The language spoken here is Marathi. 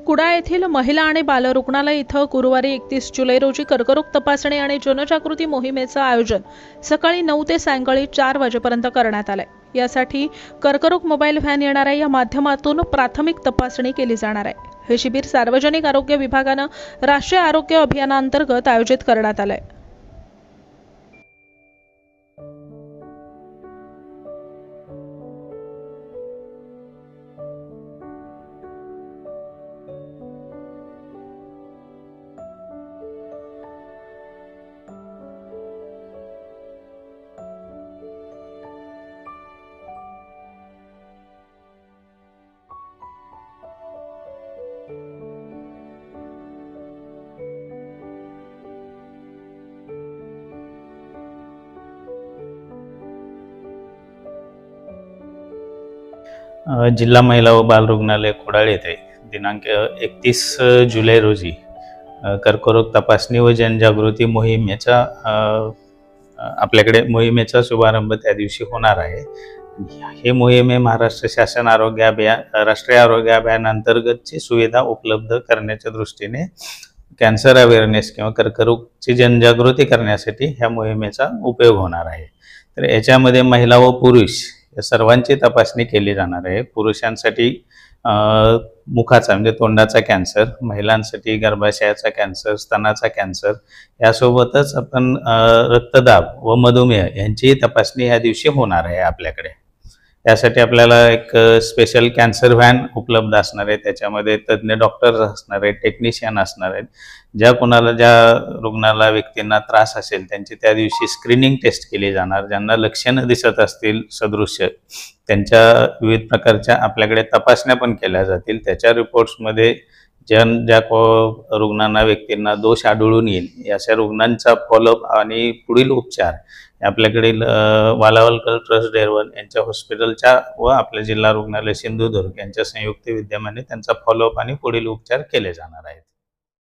कुडाळ येथील महिला आणि बाल रुग्णालय इथं गुरुवारी 31 जुलै रोजी कर्करोग तपासणी आणि जनजागृती मोहिमेचं आयोजन सकाळी 9 ते सायंकाळी 4 वाजेपर्यंत करण्यात आलंय। यासाठी कर्करोग मोबाईल व्हॅन येणार आहे। या माध्यमातून प्राथमिक तपासणी केली जाणार आहे। हे शिबिर सार्वजनिक आरोग्य विभागानं राष्ट्रीय आरोग्य अभियानांतर्गत आयोजित करण्यात आलंय। जिल्हा महिला व बाल रुग्णालय कुडाळ येथे दिनांक 31 जुलै रोजी कर्करोग तपासणी व जनजागृती मोहिमेचा आपल्याकडे मोहिमेचा शुभारंभ त्या दिवशी होणार आहे। हे मोहीम महाराष्ट्र शासन राष्ट्रीय आरोग्य अभियान अंतर्गतची सुविधा उपलब्ध करण्याच्या दृष्टीने कॅन्सर अवेअरनेस किंवा कर्करोगची जनजागृती करण्यासाठी ह्या मोहिमेचा उपयोग होणार आहे। तर याच्यामध्ये महिला व पुरुष या सर्वांची तपासणी केली जाणार आहे। पुरुषांसाठी मुखाचा म्हणजे तोंडाचा कॅन्सर, महिलांसाठी गर्भाशयाचा कॅन्सर, स्तनाचा कॅन्सर, यासोबतच आपण रक्तदाब व मधुमेह यांची तपासणी या दिवशी होणार आहे आपल्याकडे। यासाठी आपल्याला एक स्पेशल कॅन्सर व्हॅन उपलब्ध असणार आहे। त्याच्यामध्ये तज्ञ डॉक्टर्स असणार आहेत, टेक्निशियन असणार आहेत। ज्या रुग्णाला व्यक्तींना त्रास असेल त्यांची त्या दिवशी स्क्रीनिंग टेस्ट केली जाणार। ज्यांना लक्षणं दिसत असतील सदृश्य त्यांच्या विविध प्रकारच्या आपल्याकडे तपासण्या पण केल्या जातील। त्याच्या रिपोर्ट्समध्ये ज्या रुग्णांना व्यक्तींना दोष आढळून येईल अशा रुग्णांचा फॉलोअप आणि पुढील उपचार आपल्याकडे वालावलकर ट्रस्ट डेरवन यांच्या हॉस्पिटलच्या व आपल्या जिल्हा रुग्णालय सिंधुदुर्ग यांच्या संयुक्त विद्यमाने त्यांचा फॉलोअप आणि पुढील उपचार केले जाणार आहेत।